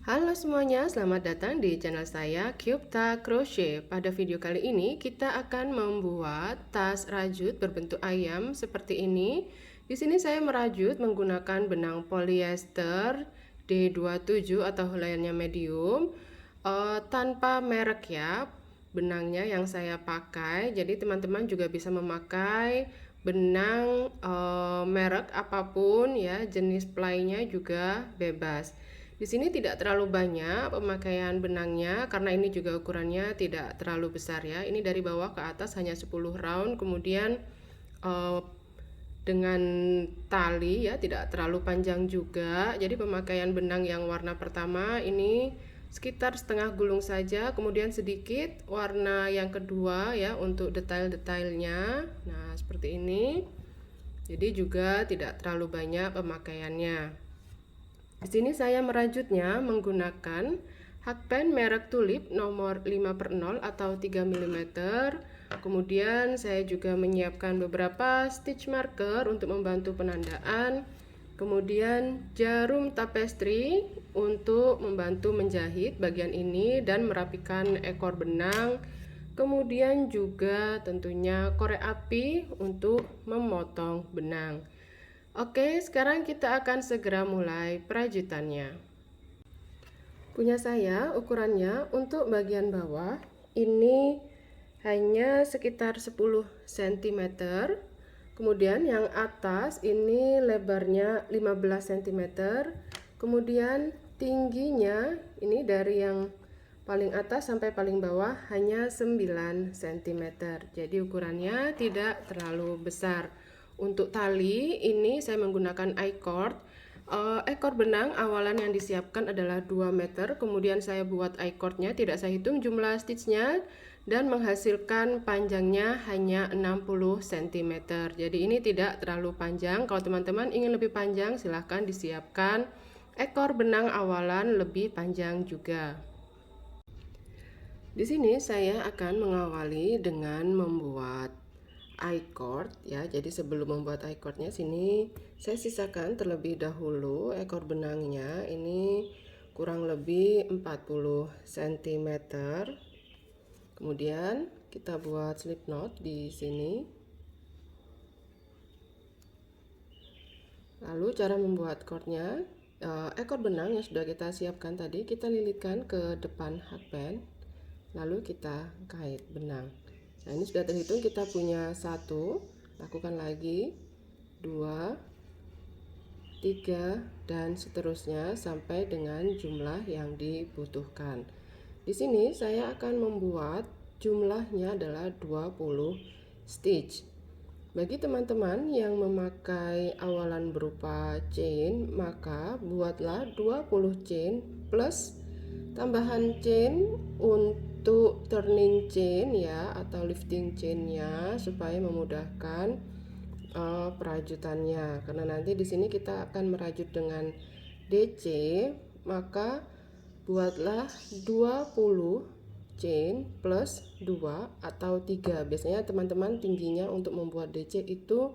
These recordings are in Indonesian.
Halo semuanya, selamat datang di channel saya Kyupta Crochet. Pada video kali ini kita akan membuat tas rajut berbentuk ayam seperti ini. Di sini saya merajut menggunakan benang polyester D27 atau helaiannya medium, tanpa merek ya. Benangnya yang saya pakai, jadi teman-teman juga bisa memakai benang merek apapun ya, jenis playnya juga bebas. Di sini tidak terlalu banyak pemakaian benangnya karena ini juga ukurannya tidak terlalu besar ya. Ini dari bawah ke atas hanya 10 round, kemudian eh, dengan tali ya, tidak terlalu panjang juga. Jadi pemakaian benang yang warna pertama ini sekitar setengah gulung saja, kemudian sedikit warna yang kedua ya untuk detail-detailnya. Nah, seperti ini. Jadi juga tidak terlalu banyak pemakaiannya. Di sini saya merajutnya menggunakan hakpen merek Tulip nomor 5/0 atau 3 mm. Kemudian saya juga menyiapkan beberapa stitch marker untuk membantu penandaan. Kemudian jarum tapestry untuk membantu menjahit bagian ini dan merapikan ekor benang. Kemudian juga tentunya korek api untuk memotong benang. Oke, sekarang kita akan segera mulai perajutannya. Punya saya ukurannya untuk bagian bawah ini hanya sekitar 10 cm. Kemudian yang atas ini lebarnya 15 cm. Kemudian tingginya ini dari yang paling atas sampai paling bawah hanya 9 cm. Jadi ukurannya tidak terlalu besar. Untuk tali ini saya menggunakan I-cord. Ekor benang awalan yang disiapkan adalah 2 meter. Kemudian saya buat I-cordnya, tidak saya hitung jumlah stitchnya, dan menghasilkan panjangnya hanya 60 cm. Jadi ini tidak terlalu panjang. Kalau teman-teman ingin lebih panjang, silahkan disiapkan ekor benang awalan lebih panjang juga. Di sini saya akan mengawali dengan membuat I-cord ya. Jadi sebelum membuat I-cordnya, sini saya sisakan terlebih dahulu ekor benangnya. Ini kurang lebih 40 cm. Kemudian kita buat slip knot di sini. Lalu cara membuat cordnya, ekor benang yang sudah kita siapkan tadi kita lilitkan ke depan hakpen, lalu kita kait benang. Nah, ini sudah terhitung, kita punya 1, lakukan lagi 2, 3, dan seterusnya sampai dengan jumlah yang dibutuhkan. Di sini saya akan membuat jumlahnya adalah 20 stitch. Bagi teman-teman yang memakai awalan berupa chain, maka buatlah 20 chain plus tambahan chain untuk turning chain ya, atau lifting chainnya, supaya memudahkan perajutannya. Karena nanti di sini kita akan merajut dengan DC, maka buatlah 20 chain plus 2 atau 3. Biasanya teman-teman tingginya untuk membuat DC itu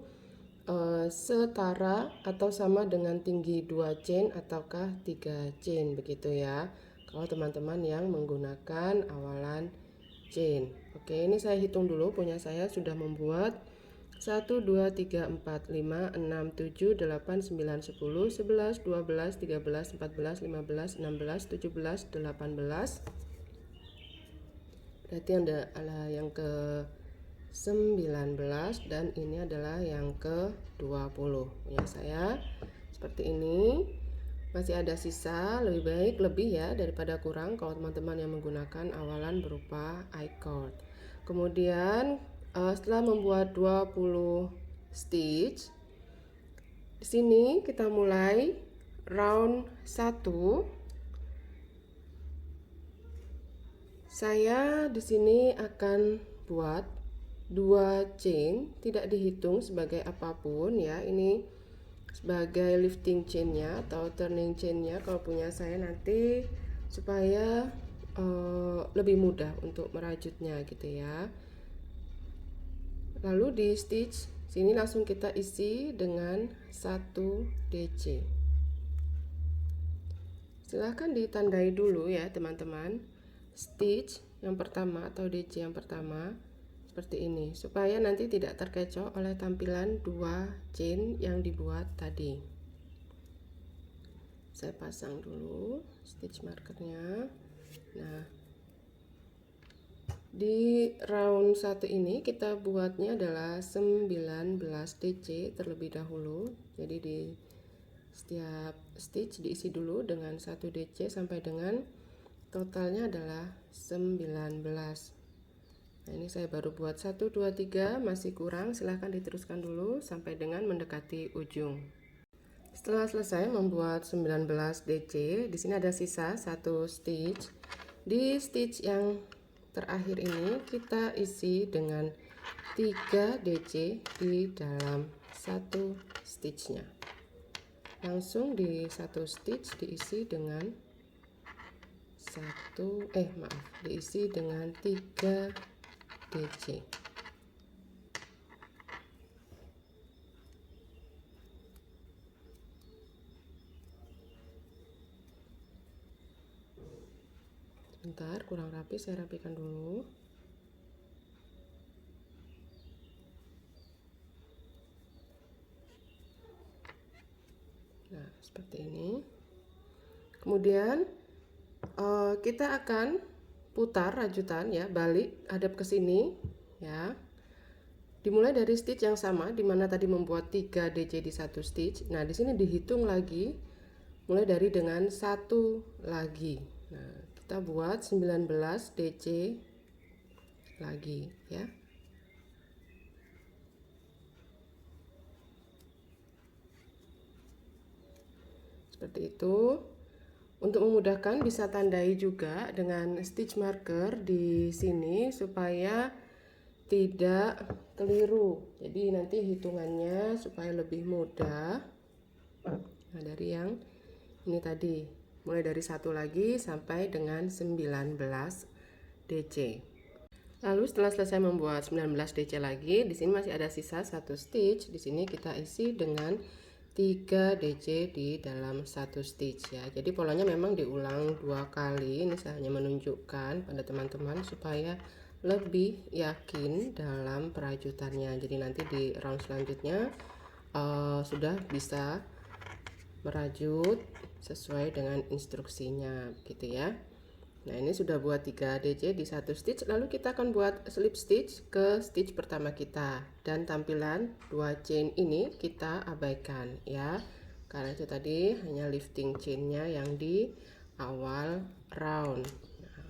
setara atau sama dengan tinggi 2 chain ataukah 3 chain begitu ya, kalau teman-teman yang menggunakan awalan chain. Oke, ini saya hitung dulu, punya saya sudah membuat 1, 2, 3, 4, 5, 6, 7, 8, 9, 10, 11, 12, 13, 14, 15, 16, 17, 18. Berarti adalah yang ke 19 dan ini adalah yang ke 20 ya. Saya seperti ini. Masih ada sisa, lebih baik lebih ya daripada kurang kalau teman-teman yang menggunakan awalan berupa I-cord. Kemudian setelah membuat 20 stitch, di sini kita mulai round 1. Saya di sini akan buat 2 chain, tidak dihitung sebagai apapun ya. Ini sebagai lifting chainnya atau turning chainnya kalau punya saya nanti, supaya lebih mudah untuk merajutnya gitu ya. Lalu di stitch sini langsung kita isi dengan 1 DC. Silahkan ditandai dulu ya teman-teman, stitch yang pertama atau DC yang pertama seperti ini, supaya nanti tidak terkecoh oleh tampilan dua chain yang dibuat tadi. Saya pasang dulu stitch markernya. Nah, di round 1 ini kita buatnya adalah 19 DC terlebih dahulu. Jadi di setiap stitch diisi dulu dengan 1 DC sampai dengan totalnya adalah 19. Nah, ini saya baru buat 1 2 3, masih kurang, silahkan diteruskan dulu sampai dengan mendekati ujung. Setelah selesai membuat 19 DC, di sini ada sisa 1 stitch. Di stitch yang terakhir ini kita isi dengan 3 DC di dalam 1 stitchnya. Langsung di 1 stitch diisi dengan diisi dengan 3 DC. Sebentar, kurang rapi, saya rapikan dulu. Nah, seperti ini. Kemudian kita akan putar rajutan ya, balik hadap ke sini ya. Dimulai dari stitch yang sama dimana tadi membuat 3 DC di 1 stitch. Nah, di sini dihitung lagi mulai dari dengan 1 lagi. Nah, kita buat 19 DC lagi ya. Seperti itu. Untuk memudahkan bisa tandai juga dengan stitch marker di sini supaya tidak keliru. Jadi nanti hitungannya supaya lebih mudah. Nah, dari yang ini tadi, mulai dari 1 lagi sampai dengan 19 DC. Lalu setelah selesai membuat 19 DC lagi, di sini masih ada sisa 1 stitch. Di sini kita isi dengan 3 DC di dalam 1 stitch ya. Jadi polanya memang diulang 2 kali. Ini saya hanya menunjukkan pada teman-teman supaya lebih yakin dalam perajutannya. Jadi nanti di round selanjutnya sudah bisa merajut sesuai dengan instruksinya gitu ya. Nah, ini sudah buat 3 DC di 1 stitch. Lalu kita akan buat slip stitch ke stitch pertama kita, dan tampilan 2 chain ini kita abaikan ya, karena itu tadi hanya lifting chainnya yang di awal round. Nah,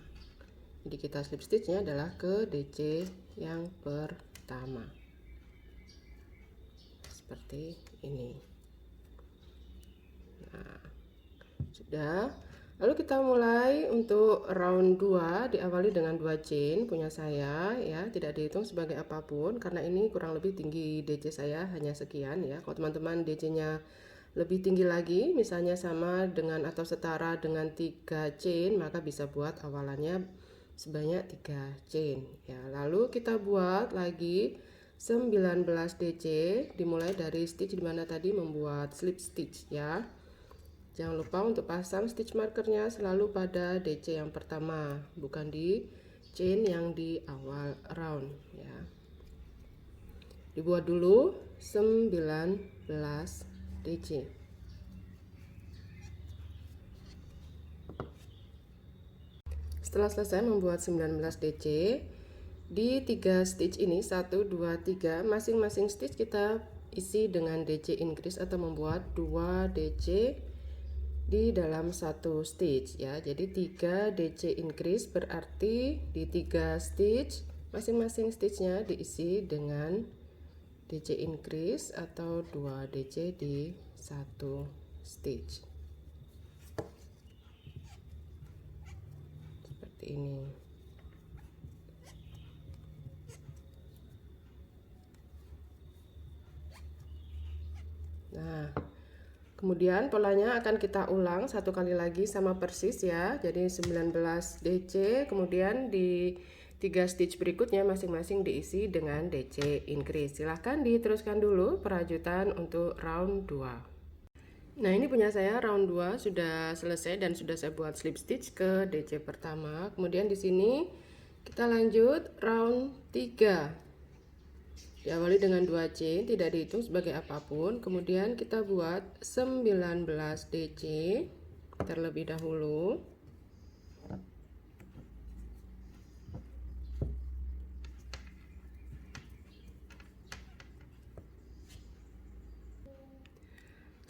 jadi kita slip stitchnya adalah ke DC yang pertama seperti ini. Nah, sudah. Lalu kita mulai untuk round 2, diawali dengan 2 chain punya saya ya, tidak dihitung sebagai apapun karena ini kurang lebih tinggi DC saya hanya sekian ya. Kalau teman-teman DC-nya lebih tinggi lagi, misalnya sama dengan atau setara dengan 3 chain, maka bisa buat awalannya sebanyak 3 chain ya. Lalu kita buat lagi 19 DC dimulai dari stitch dimana tadi membuat slip stitch ya. Jangan lupa untuk pasang stitch markernya selalu pada DC yang pertama, bukan di chain yang di awal round ya. Dibuat dulu 19 DC. Setelah selesai membuat 19 DC, di 3 stitch ini 1 2 3, masing-masing stitch kita isi dengan DC increase atau membuat 2 DC di dalam 1 stitch ya. Jadi 3 DC increase berarti di 3 stitch masing-masing stitchnya diisi dengan DC increase atau 2 DC di 1 stitch seperti ini. Nah, kemudian polanya akan kita ulang 1 kali lagi sama persis ya. Jadi 19 DC, kemudian di 3 stitch berikutnya masing-masing diisi dengan DC increase. Silahkan diteruskan dulu perajutan untuk round 2. Nah, ini punya saya round 2 sudah selesai dan sudah saya buat slip stitch ke DC pertama. Kemudian di sini kita lanjut round 3. Diawali dengan 2 chain, tidak dihitung sebagai apapun. Kemudian kita buat 19 DC terlebih dahulu.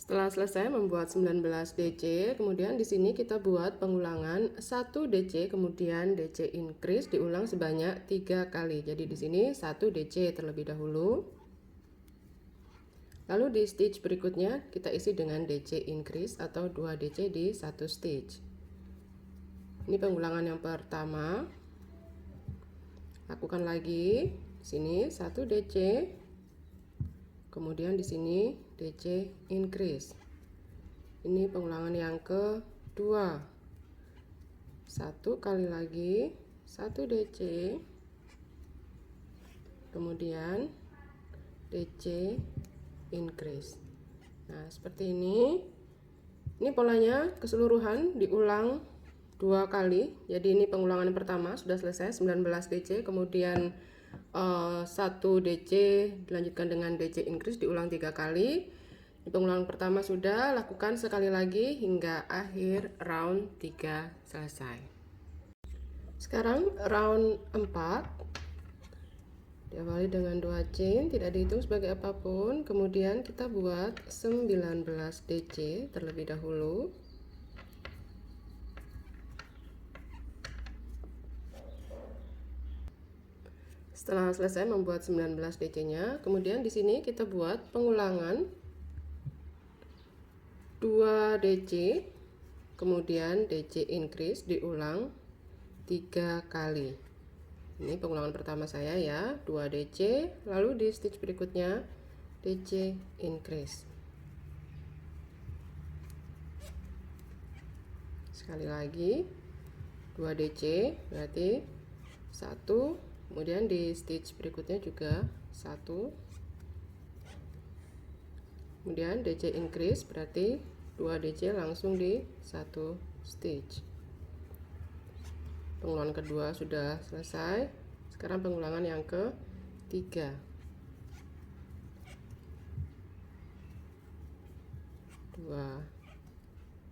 Setelah selesai membuat 19 DC, kemudian di sini kita buat pengulangan 1 DC, kemudian DC increase diulang sebanyak 3 kali. Jadi di sini 1 DC terlebih dahulu. Lalu di stitch berikutnya kita isi dengan DC increase atau 2 DC di satu stitch. Ini pengulangan yang pertama. Lakukan lagi. Sini 1 DC. Kemudian di sini DC increase. Ini pengulangan yang kedua. 1 kali lagi 1 DC. Kemudian DC increase. Nah, seperti ini. Ini polanya keseluruhan diulang 2 kali. Jadi ini pengulangan pertama sudah selesai 19 DC, kemudian 1 DC dilanjutkan dengan DC increase diulang 3 kali. Di pengulangan pertama sudah, lakukan sekali lagi hingga akhir round 3 selesai. Sekarang round 4. Diawali dengan 2 chain, tidak dihitung sebagai apapun. Kemudian kita buat 19 DC terlebih dahulu. Setelah selesai membuat 19 DC-nya, kemudian di sini kita buat pengulangan 2 DC, kemudian DC increase diulang 3 kali. Ini pengulangan pertama saya ya, 2 DC, lalu di stitch berikutnya DC increase. Sekali lagi 2 DC, berarti 1. Kemudian di stitch berikutnya juga 1. Kemudian DC increase berarti 2 DC langsung di 1 stitch. Pengulangan kedua sudah selesai. Sekarang pengulangan yang ketiga. 2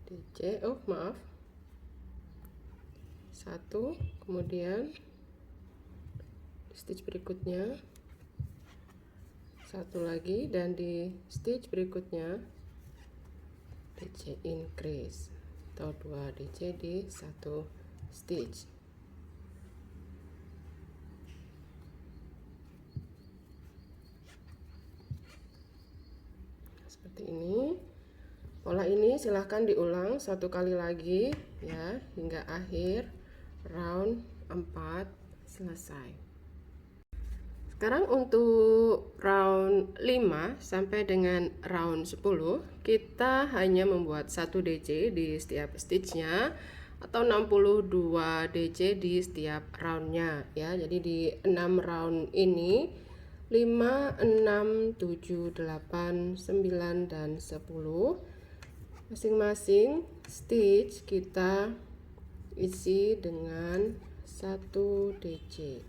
DC, oh maaf, 1, kemudian stitch berikutnya 1 lagi, dan di stitch berikutnya DC increase atau 2 DC di 1 stitch. Seperti ini. Pola ini silahkan diulang 1 kali lagi ya hingga akhir round 4 selesai. Sekarang untuk round 5 sampai dengan round 10 kita hanya membuat 1 DC di setiap stitchnya atau 62 DC di setiap roundnya ya. Jadi di 6 round ini 5, 6, 7, 8, 9, dan 10 masing-masing stitch kita isi dengan 1 DC.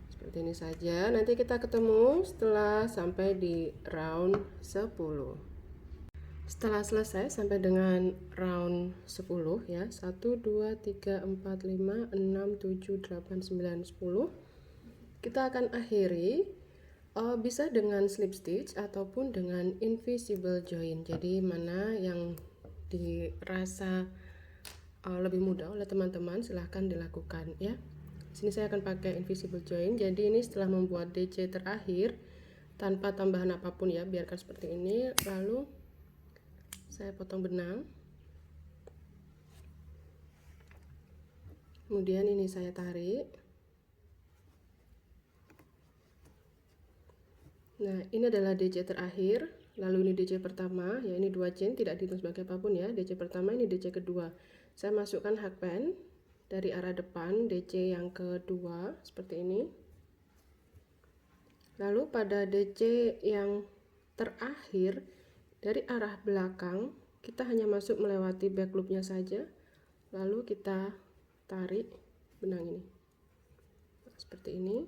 Seperti ini saja. Nanti kita ketemu setelah sampai di round 10. Setelah selesai sampai dengan round 10 ya, 1, 2, 3, 4, 5, 6, 7, 8, 9, 10, kita akan akhiri bisa dengan slip stitch ataupun dengan invisible join. Jadi mana yang dirasa lebih mudah oleh teman-teman silahkan dilakukan ya. Sini saya akan pakai invisible join. Jadi ini setelah membuat DC terakhir tanpa tambahan apapun ya, biarkan seperti ini. Lalu saya potong benang. Kemudian ini saya tarik. Nah, ini adalah DC terakhir. Lalu ini DC pertama, ya ini 2 chain, tidak dihitung sebagai apapun ya. DC pertama, ini DC kedua. Saya masukkan hakpen dari arah depan, DC yang kedua seperti ini. Lalu pada DC yang terakhir dari arah belakang kita hanya masuk melewati back loopnya saja, lalu kita tarik benang ini seperti ini.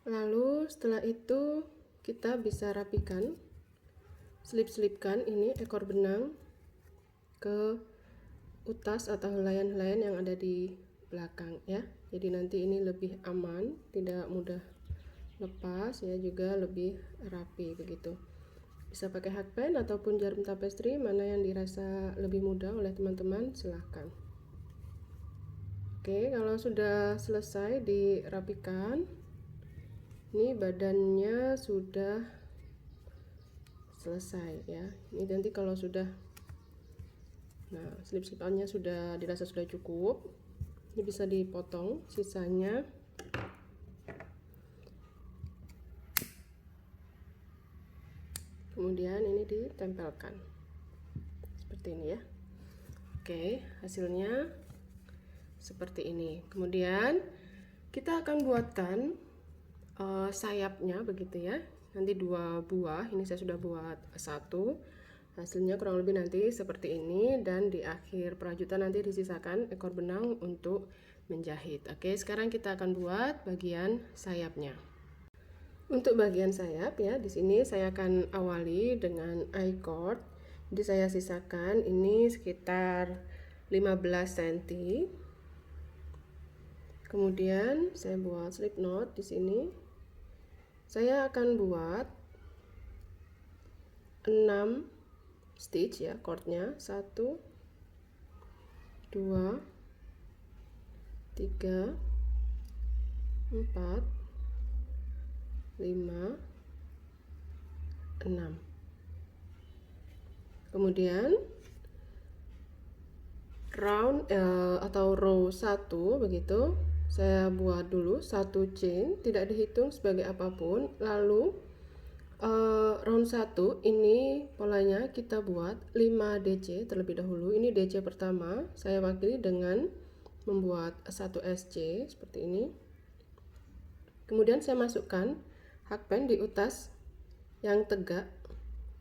Lalu setelah itu kita bisa rapikan, selip-selipkan ini ekor benang ke utas atau helaian-helaian yang ada di belakang ya. Jadi nanti ini lebih aman, tidak mudah lepas ya, juga lebih rapi begitu. Bisa pakai hakpen ataupun jarum tapestri, mana yang dirasa lebih mudah oleh teman-teman silahkan. Oke, kalau sudah selesai dirapikan, ini badannya sudah selesai ya. Ini nanti kalau sudah, nah selip-selipannya sudah dirasa sudah cukup, ini bisa dipotong sisanya. Kemudian ini ditempelkan seperti ini ya. Oke, hasilnya seperti ini. Kemudian kita akan buatkan sayapnya begitu ya. Nanti 2 buah, ini saya sudah buat 1. Hasilnya kurang lebih nanti seperti ini, dan di akhir perajutan nanti disisakan ekor benang untuk menjahit. Oke, sekarang kita akan buat bagian sayapnya. Untuk bagian sayap ya, di sini saya akan awali dengan I-cord. Jadi saya sisakan ini sekitar 15 cm. Kemudian saya buat slip knot di sini. Saya akan buat 6 stitch ya, cordnya 1 2 3 4 5 6. Kemudian round atau row 1 begitu, saya buat dulu 1 chain, tidak dihitung sebagai apapun. Lalu round 1 ini polanya kita buat 5 DC terlebih dahulu. Ini DC pertama, saya wakili dengan membuat 1 SC seperti ini. Kemudian saya masukkan hakpen di utas yang tegak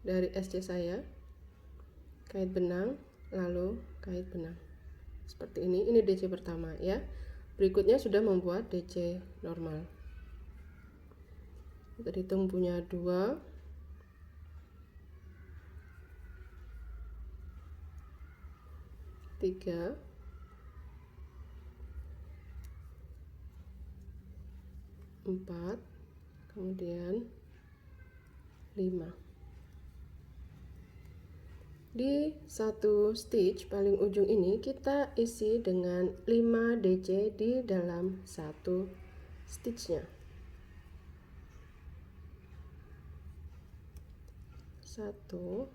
dari SC saya, kait benang, lalu kait benang seperti ini. Ini DC pertama ya. Berikutnya sudah membuat DC normal. Kita hitung punya 2 3 4, kemudian 5. Di 1 stitch paling ujung ini kita isi dengan 5 DC di dalam 1 stitchnya. 1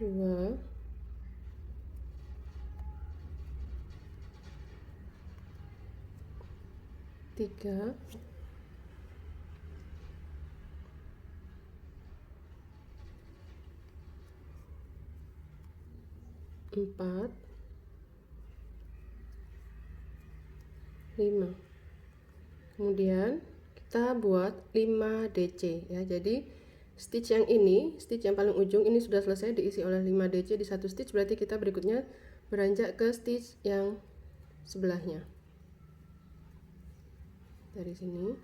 2 3 4 5. Kemudian kita buat 5 DC ya. Jadi stitch yang ini, stitch yang paling ujung ini sudah selesai diisi oleh 5 DC di 1 stitch, berarti kita berikutnya beranjak ke stitch yang sebelahnya. Dari sini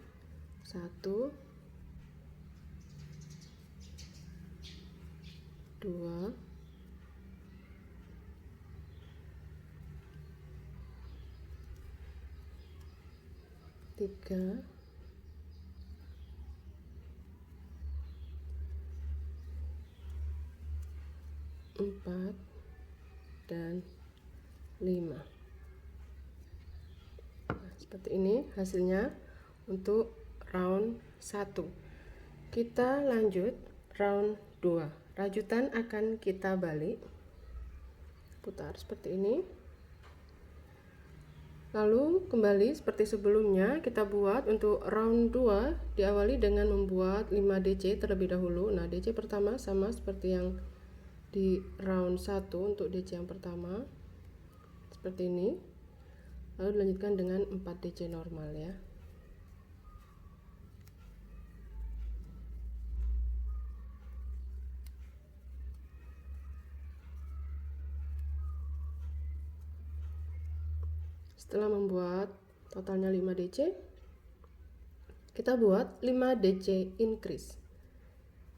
1 2 3 4 dan 5. Nah, seperti ini hasilnya untuk round 1. Kita lanjut round 2. Rajutan akan kita balik, putar seperti ini. Lalu kembali seperti sebelumnya, kita buat untuk round 2 diawali dengan membuat 5 DC terlebih dahulu. Nah, DC pertama sama seperti yang di round 1 untuk DC yang pertama seperti ini. lalu dilanjutkan dengan 4 DC normal ya. Setelah membuat totalnya 5 DC, kita buat 5 DC increase.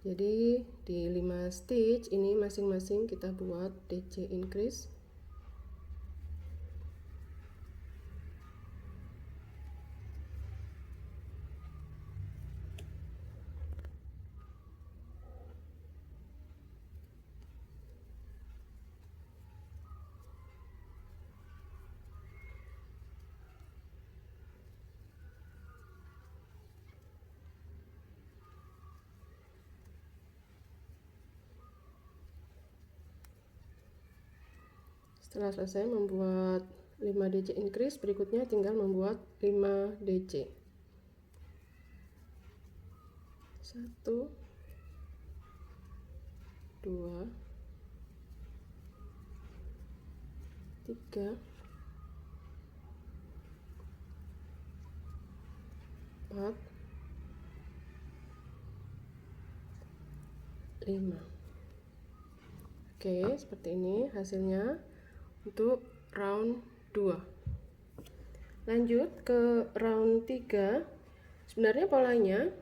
Jadi di 5 stitch ini masing-masing kita buat DC increase. Setelah selesai membuat 5 DC increase, berikutnya tinggal membuat 5 DC. 1 2 3 4 5. Oke, seperti ini hasilnya untuk round 2. Lanjut ke round 3. Sebenarnya polanya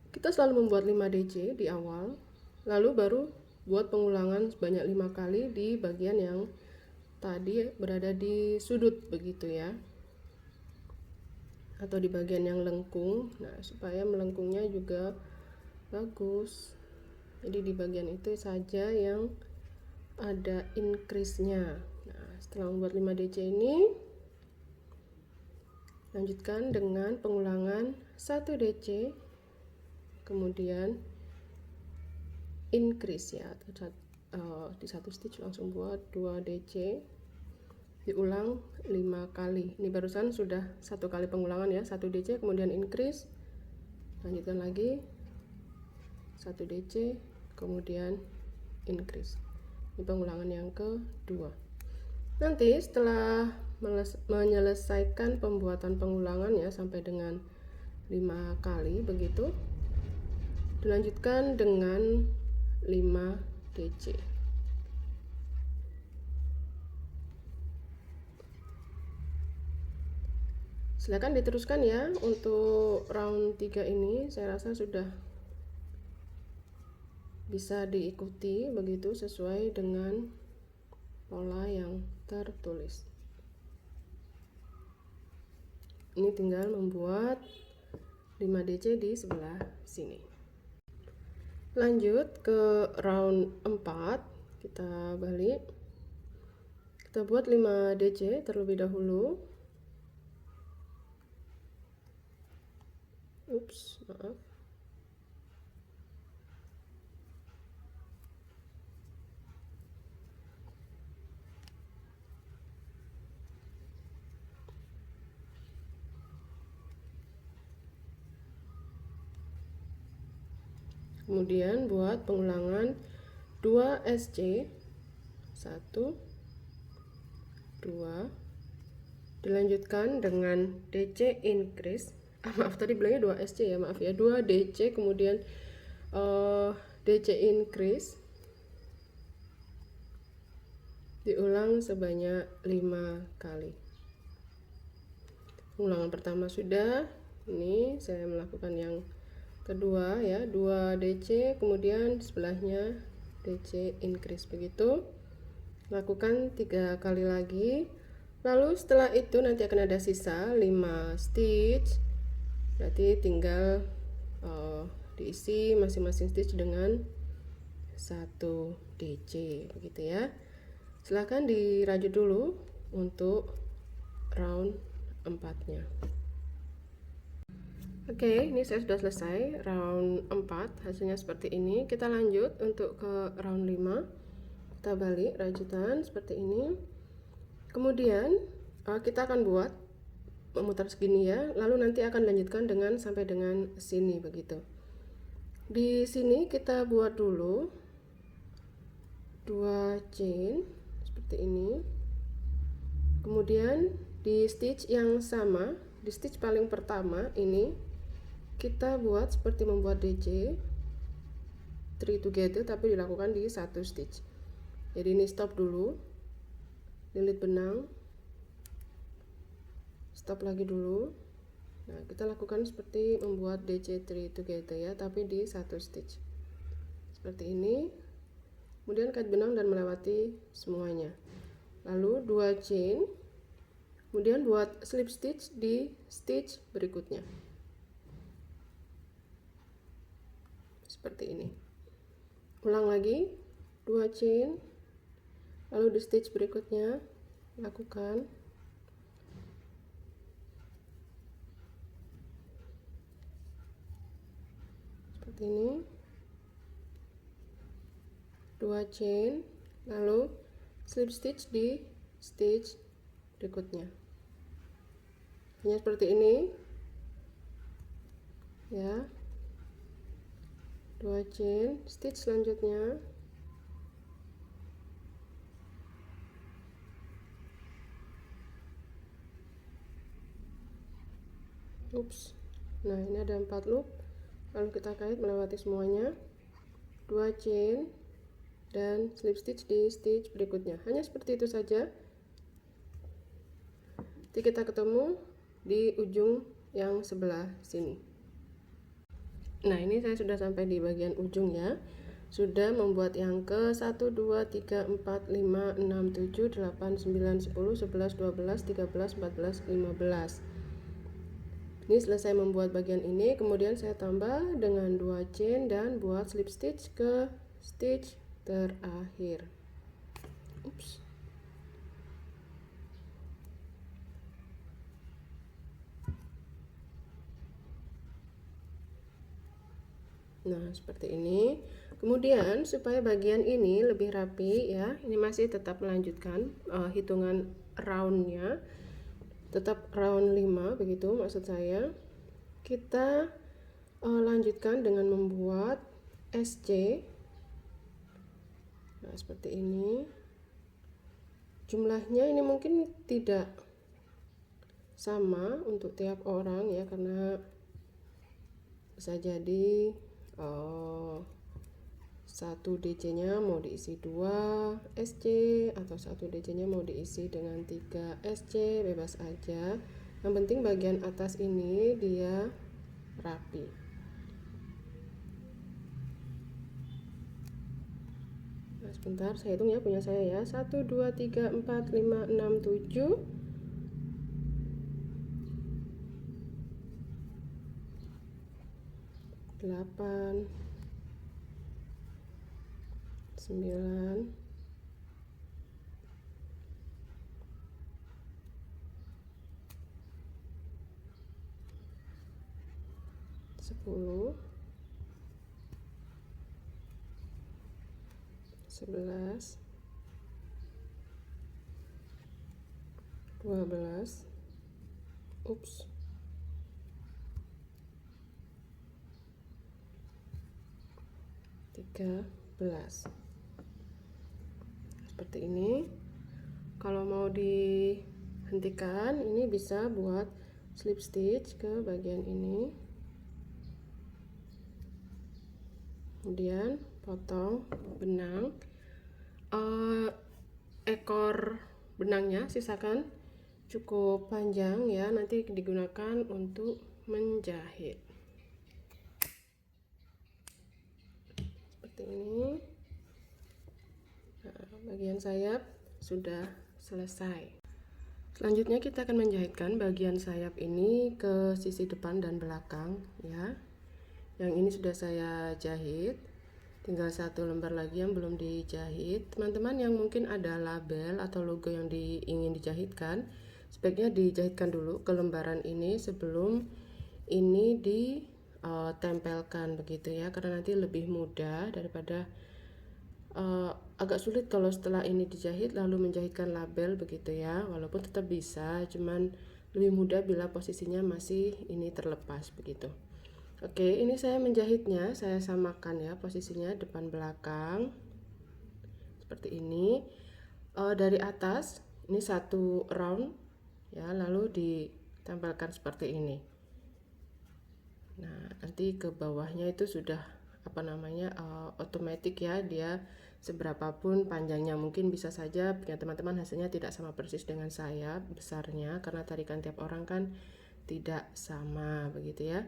kita selalu membuat 5 DC di awal, lalu baru buat pengulangan sebanyak 5 kali di bagian yang tadi berada di sudut begitu ya, atau di bagian yang lengkung. Nah, supaya melengkungnya juga bagus, jadi di bagian itu saja yang ada increase-nya. Nah, setelah membuat 5 DC ini, lanjutkan dengan pengulangan 1 DC, kemudian increase ya, di satu stitch langsung buat 2 DC, diulang 5 kali. Ini barusan sudah 1 kali pengulangan ya, 1 DC kemudian increase, lanjutkan lagi 1 DC kemudian increase. Ini pengulangan yang kedua. Nanti setelah menyelesaikan pembuatan pengulangan ya sampai dengan 5 kali begitu, dilanjutkan dengan 5 DC. Silakan diteruskan ya. Untuk round 3 ini saya rasa sudah bisa diikuti begitu sesuai dengan pola yang tertulis. Ini tinggal membuat 5 DC di sebelah sini. Lanjut ke round 4, kita balik. Kita buat 5 DC terlebih dahulu. Ups, maaf. Kemudian buat pengulangan 2 SC, 1 2, dilanjutkan dengan DC increase. Maaf, tadi bilangnya 2 SC ya, maaf ya, 2 DC kemudian DC increase, diulang sebanyak 5 kali. Pengulangan pertama sudah, ini saya melakukan yang kedua ya, 2 DC kemudian sebelahnya DC increase begitu. Lakukan 3 kali lagi. Lalu setelah itu nanti akan ada sisa 5 stitch. Berarti tinggal diisi masing-masing stitch dengan 1 DC begitu ya. Silahkan dirajut dulu untuk round 4-nya. Oke, ini saya sudah selesai round 4, hasilnya seperti ini. Kita lanjut untuk ke round 5. Kita balik rajutan seperti ini. Kemudian kita akan buat memutar segini ya, lalu nanti akan lanjutkan dengan sampai dengan sini begitu. Di sini kita buat dulu 2 chain seperti ini. Kemudian di stitch yang sama, di stitch paling pertama ini kita buat seperti membuat DC 3 together, tapi dilakukan di satu stitch. Jadi ini stop dulu, lilit benang, stop lagi dulu. Nah, kita lakukan seperti membuat DC 3 together ya, tapi di satu stitch seperti ini. Kemudian kait benang dan melewati semuanya, lalu 2 chain, kemudian buat slip stitch di stitch berikutnya seperti ini. Ulang lagi 2 chain, lalu di stitch berikutnya lakukan seperti ini, 2 chain, lalu slip stitch di stitch berikutnya. Hanya seperti ini ya, 2 chain, stitch selanjutnya, nah ini ada 4 loop, lalu kita kait melewati semuanya, 2 chain dan slip stitch di stitch berikutnya. Hanya seperti itu saja. Nanti kita ketemu di ujung yang sebelah sini. Nah, ini saya sudah sampai di bagian ujung ya. Sudah membuat yang ke 1 2 3 4 5 6 7 8 9 10 11 12 13 14 15. Ini selesai membuat bagian ini, kemudian saya tambah dengan 2 chain dan buat slip stitch ke stitch terakhir. Nah, seperti ini. Kemudian supaya bagian ini lebih rapi ya, ini masih tetap melanjutkan hitungan roundnya, tetap round 5 begitu maksud saya. Kita lanjutkan dengan membuat SC. Nah, seperti ini. Jumlahnya ini mungkin tidak sama untuk tiap orang ya, karena bisa jadi satu DC nya mau diisi 2 SC atau satu DC nya mau diisi dengan 3 SC, bebas aja. Yang penting bagian atas ini dia rapi. Nah, sebentar saya hitung ya, punya saya ya, 1 2 3 4 5 6 7 8 9 10 11 12 13. Seperti ini. Kalau mau dihentikan, ini bisa buat slip stitch ke bagian ini, kemudian potong benang, ekor benangnya sisakan cukup panjang ya, nanti digunakan untuk menjahit. Seperti ini. Nah, bagian sayap sudah selesai. Selanjutnya kita akan menjahitkan bagian sayap ini ke sisi depan dan belakang ya. Yang ini sudah saya jahit, tinggal satu lembar lagi yang belum dijahit. Teman-teman yang mungkin ada label atau logo yang ingin dijahitkan, sebaiknya dijahitkan dulu ke lembaran ini sebelum ini ditempelkan begitu ya, karena nanti lebih mudah daripada agak sulit kalau setelah ini dijahit lalu menjahitkan label begitu ya. Walaupun tetap bisa, cuman lebih mudah bila posisinya masih ini terlepas begitu. Oke, ini saya menjahitnya, saya samakan ya posisinya depan belakang seperti ini. Dari atas ini satu round ya, lalu ditempelkan seperti ini. Nah, nanti ke bawahnya itu sudah otomatis ya, dia seberapapun panjangnya. Mungkin bisa saja punya teman-teman hasilnya tidak sama persis dengan saya besarnya, karena tarikan tiap orang kan tidak sama begitu ya.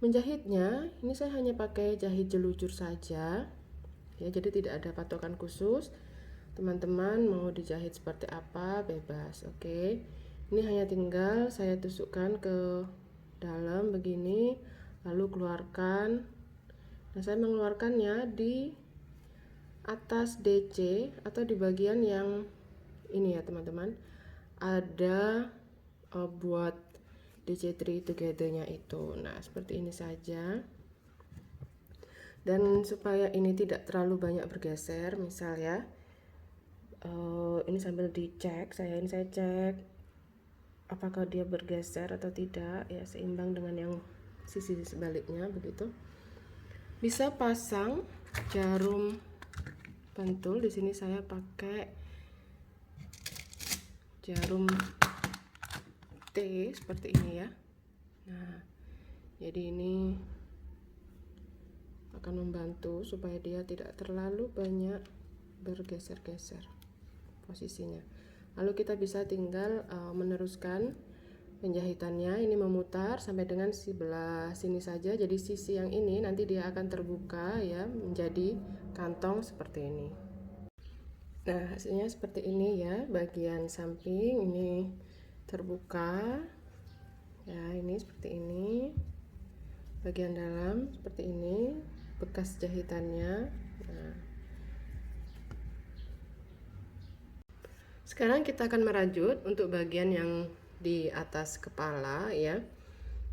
Menjahitnya ini saya hanya pakai jahit jelujur saja ya, jadi tidak ada patokan khusus. Teman-teman mau dijahit seperti apa bebas. Oke, ini hanya tinggal saya tusukkan ke dalam begini, lalu keluarkan. Nah, saya mengeluarkannya di atas DC atau di bagian yang ini ya teman-teman, ada buat DC3 together-nya itu. Nah, seperti ini saja. Dan supaya ini tidak terlalu banyak bergeser, misal ya, ini sambil dicek, saya cek apakah dia bergeser atau tidak ya, seimbang dengan yang sisi sebaliknya begitu. Bisa pasang jarum pentul. Di sini saya pakai jarum T seperti ini ya. Nah, jadi ini akan membantu supaya dia tidak terlalu banyak bergeser-geser posisinya. Lalu kita bisa tinggal meneruskan penjahitannya. Ini memutar sampai dengan sebelah sini saja. Jadi sisi yang ini nanti dia akan terbuka ya, menjadi kantong seperti ini. Nah, hasilnya seperti ini ya. Bagian samping ini terbuka ya, ini seperti ini. Bagian dalam seperti ini, bekas jahitannya. Nah, sekarang kita akan merajut untuk bagian yang di atas kepala ya.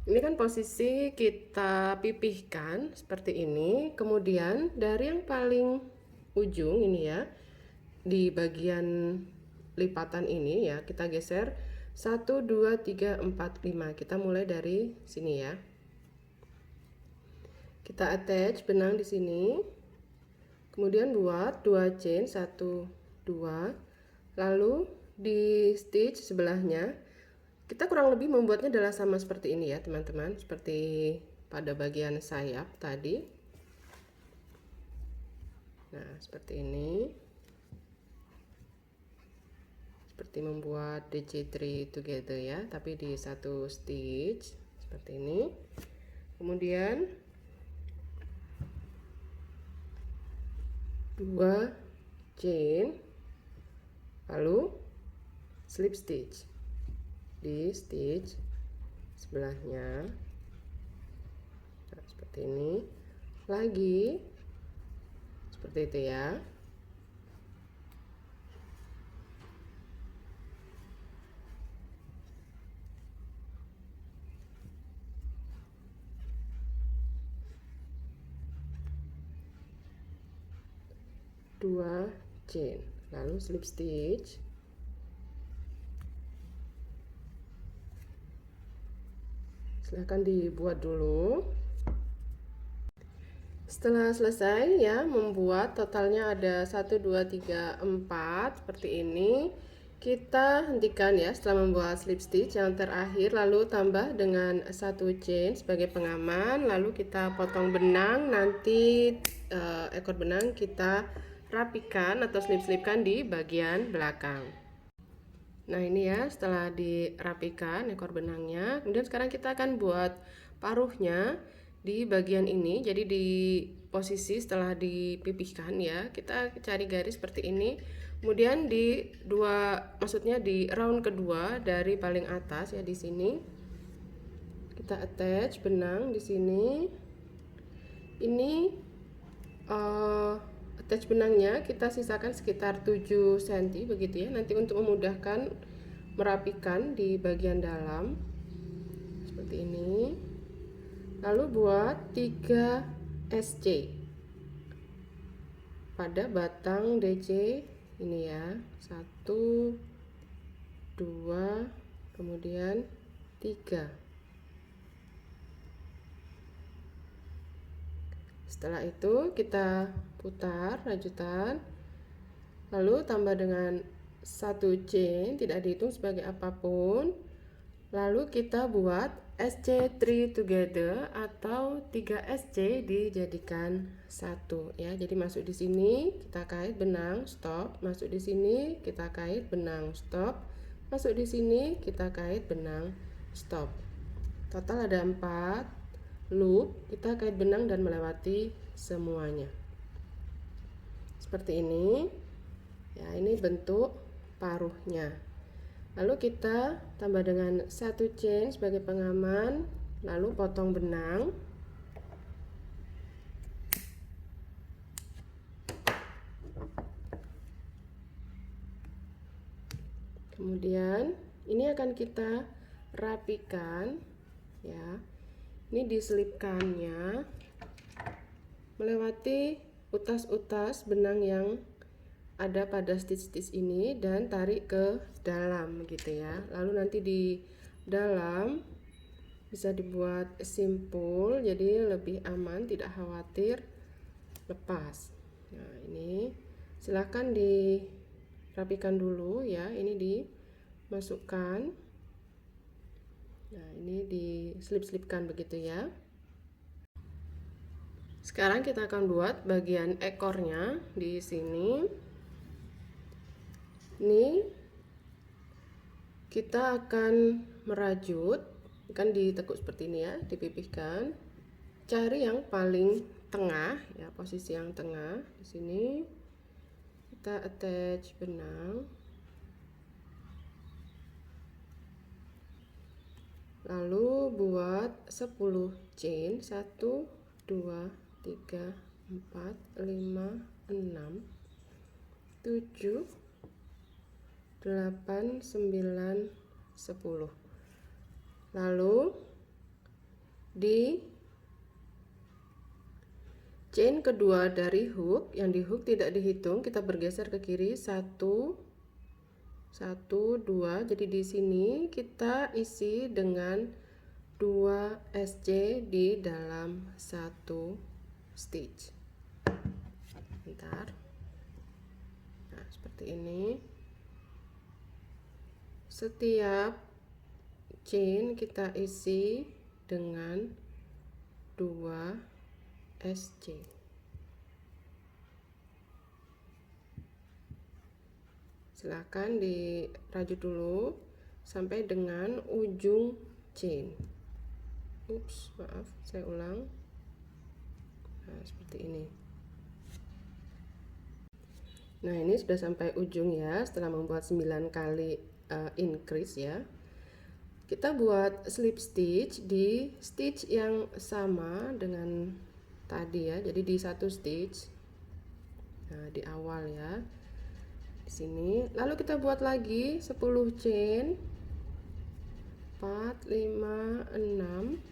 Ini kan posisi kita pipihkan seperti ini. Kemudian dari yang paling ujung ini ya, di bagian lipatan ini ya, kita geser 1, 2, 3, 4, 5. Kita mulai dari sini ya. Kita attach benang di sini. Kemudian buat 2 chain, 1, 2. Lalu di stitch sebelahnya kita kurang lebih membuatnya adalah sama seperti ini ya teman-teman, seperti pada bagian sayap tadi. Nah, seperti ini, seperti membuat DC3 together ya, tapi di satu stitch seperti ini. Kemudian 2 chain, lalu slip stitch di stitch sebelahnya. Nah, seperti ini lagi, seperti itu ya. Dua chain, lalu slip stitch. Silahkan dibuat dulu. Setelah selesai ya membuat, totalnya ada 1, 2, 3, 4 seperti ini. Kita hentikan ya setelah membuat slip stitch yang terakhir, lalu tambah dengan 1 chain sebagai pengaman. Lalu kita potong benang, nanti ekor benang kita rapikan atau slip-slipkan di bagian belakang. Nah, ini ya setelah dirapikan ekor benangnya. Kemudian sekarang kita akan buat paruhnya di bagian ini. Jadi di posisi setelah dipipihkan ya, kita cari garis seperti ini. Kemudian di maksudnya di round kedua dari paling atas ya, di sini kita attach benang di sini. Ini attach benangnya kita sisakan sekitar 7 cm begitu ya, nanti untuk memudahkan merapikan di bagian dalam seperti ini. Lalu buat 3 SC pada batang DC ini ya, 1, 2, kemudian 3. Setelah itu kita putar rajutan, lalu tambah dengan satu chain, tidak dihitung sebagai apapun. Lalu kita buat SC3 together atau 3 SC dijadikan satu ya. Jadi masuk di sini kita kait benang stop, masuk di sini kita kait benang stop, masuk di sini kita kait benang stop. Total ada 4 loop, kita kait benang dan melewati semuanya. Seperti ini. Ya, ini bentuk paruhnya. Lalu kita tambah dengan satu chain sebagai pengaman, lalu potong benang. Kemudian ini akan kita rapikan ya. Ini diselipkannya melewati utas-utas benang yang ada pada stitch-stitch ini dan tarik ke dalam gitu ya. Lalu nanti di dalam bisa dibuat simpul, jadi lebih aman, tidak khawatir lepas. Nah, ini silahkan dirapikan dulu ya. Ini dimasukkan. Nah, ini diselip-selipkan begitu ya. Sekarang kita akan buat bagian ekornya di sini. Ini kita akan merajut, kan ditekuk seperti ini ya, dipipihkan. Cari yang paling tengah ya, posisi yang tengah. Di sini kita attach benang. Lalu buat 10 chain, 1 2 3 4 5 6 7 8 9 10. Lalu di chain kedua dari hook, yang di hook tidak dihitung, kita bergeser ke kiri 1 1 2. Jadi di sini kita isi dengan 2 SC di dalam satu stitch. Bentar. Nah, seperti ini. Setiap chain kita isi dengan 2 SC. Silakan dirajut dulu sampai dengan ujung chain. Ups, maaf, saya ulang. Nah, seperti ini. Nah, ini sudah sampai ujung ya, setelah membuat 9 kali increase ya. Kita buat slip stitch di stitch yang sama dengan tadi ya. Jadi di satu stitch. Nah, di awal ya. Di sini. Lalu kita buat lagi 10 chain. 4 5 6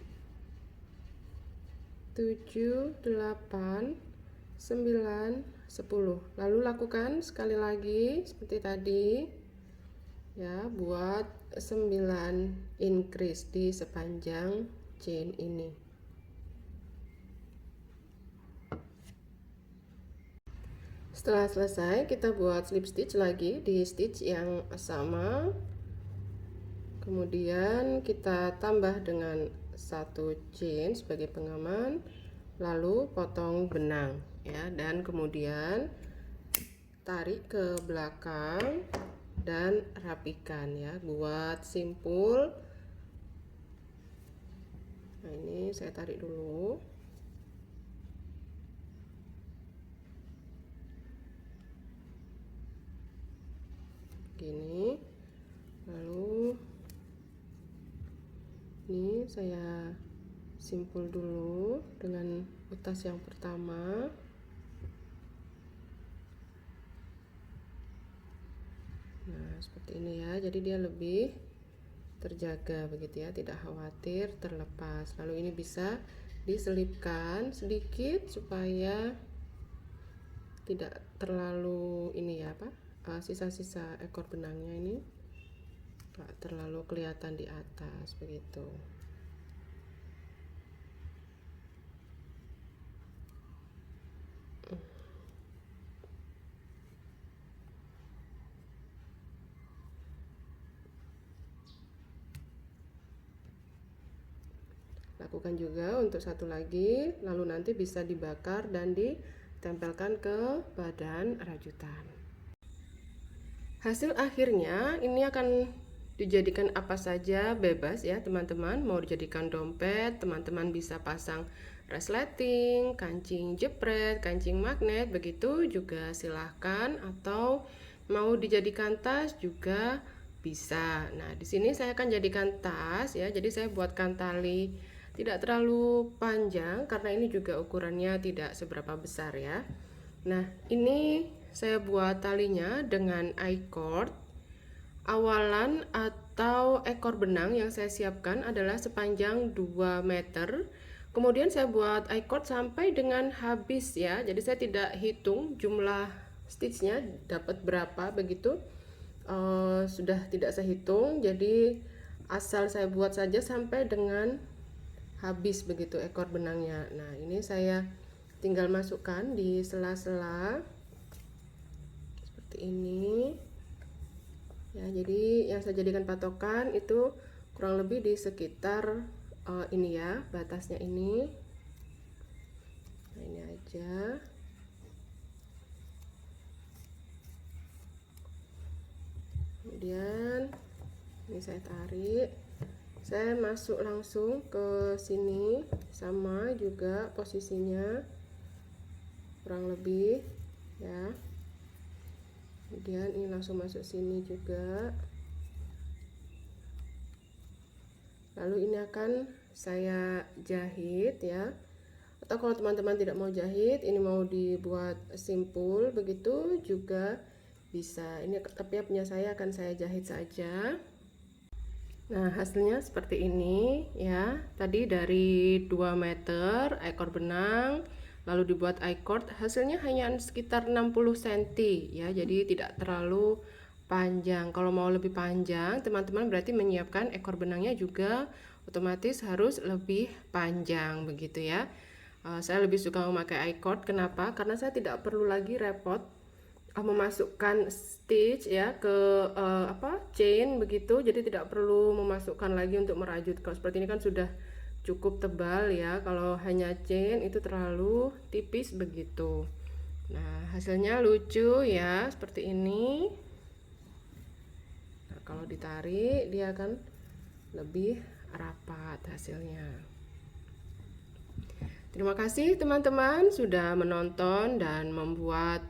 7 8 9 10. Lalu lakukan sekali lagi seperti tadi. Ya, buat 9 increase di sepanjang chain ini. Setelah selesai, kita buat slip stitch lagi di stitch yang sama. Kemudian kita tambah dengan satu chain sebagai pengaman, lalu potong benang ya, dan kemudian tarik ke belakang dan rapikan ya, buat simpul. Nah, ini saya tarik dulu. Gini. Lalu ini saya simpul dulu dengan utas yang pertama. Nah, seperti ini ya. Jadi dia lebih terjaga begitu ya, tidak khawatir terlepas. Lalu ini bisa diselipkan sedikit supaya tidak terlalu ini ya, sisa-sisa ekor benangnya ini nggak terlalu kelihatan di atas begitu. lakukan juga untuk satu lagi, lalu nanti bisa dibakar dan ditempelkan ke badan rajutan. Hasil akhirnya ini akan dijadikan apa saja, bebas ya teman-teman. Mau dijadikan dompet, teman-teman bisa pasang resleting, kancing jepret, kancing magnet, begitu juga silahkan. Atau mau dijadikan tas juga bisa. Nah, di sini saya akan jadikan tas ya. Jadi saya buatkan tali tidak terlalu panjang karena ini juga ukurannya tidak seberapa besar ya. Nah, ini saya buat talinya dengan I-cord. Awalan atau ekor benang yang saya siapkan adalah sepanjang 2 meter. Kemudian saya buat I-cord sampai dengan habis ya. Jadi saya tidak hitung jumlah stitchnya dapat berapa begitu. Sudah tidak saya hitung, jadi asal saya buat saja sampai dengan habis begitu ekor benangnya. Nah, ini saya tinggal masukkan di sela-sela seperti ini ya. Jadi yang saya jadikan patokan itu kurang lebih di sekitar ini ya, batasnya ini. Nah, ini aja. Kemudian ini saya tarik, saya masuk langsung ke sini, sama juga posisinya kurang lebih ya. Kemudian ini langsung masuk sini juga. Lalu ini akan saya jahit ya. Atau kalau teman-teman tidak mau jahit, ini mau dibuat simpul begitu juga bisa. Ini tapi punya saya akan saya jahit saja. Nah, hasilnya seperti ini ya. Tadi dari 2 meter ekor benang, lalu dibuat I-cord, hasilnya hanya sekitar 60 cm ya. Jadi tidak terlalu panjang. Kalau mau lebih panjang, teman-teman berarti menyiapkan ekor benangnya juga otomatis harus lebih panjang begitu ya. Saya lebih suka memakai I-cord. Kenapa? Karena saya tidak perlu lagi repot memasukkan stitch ya ke chain begitu, jadi tidak perlu memasukkan lagi untuk merajut. Kalau seperti ini kan sudah cukup tebal ya, kalau hanya chain itu terlalu tipis begitu. Nah, hasilnya lucu ya seperti ini. Nah, kalau ditarik dia akan lebih rapat hasilnya. Terima kasih teman-teman sudah menonton dan membuat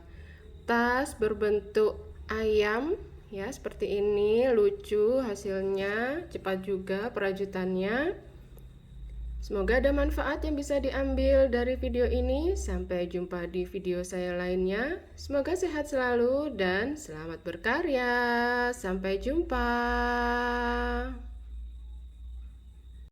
tas berbentuk ayam ya, seperti ini. Lucu hasilnya, cepat juga perajutannya. Semoga ada manfaat yang bisa diambil dari video ini. Sampai jumpa di video saya lainnya. Semoga sehat selalu dan selamat berkarya. Sampai jumpa.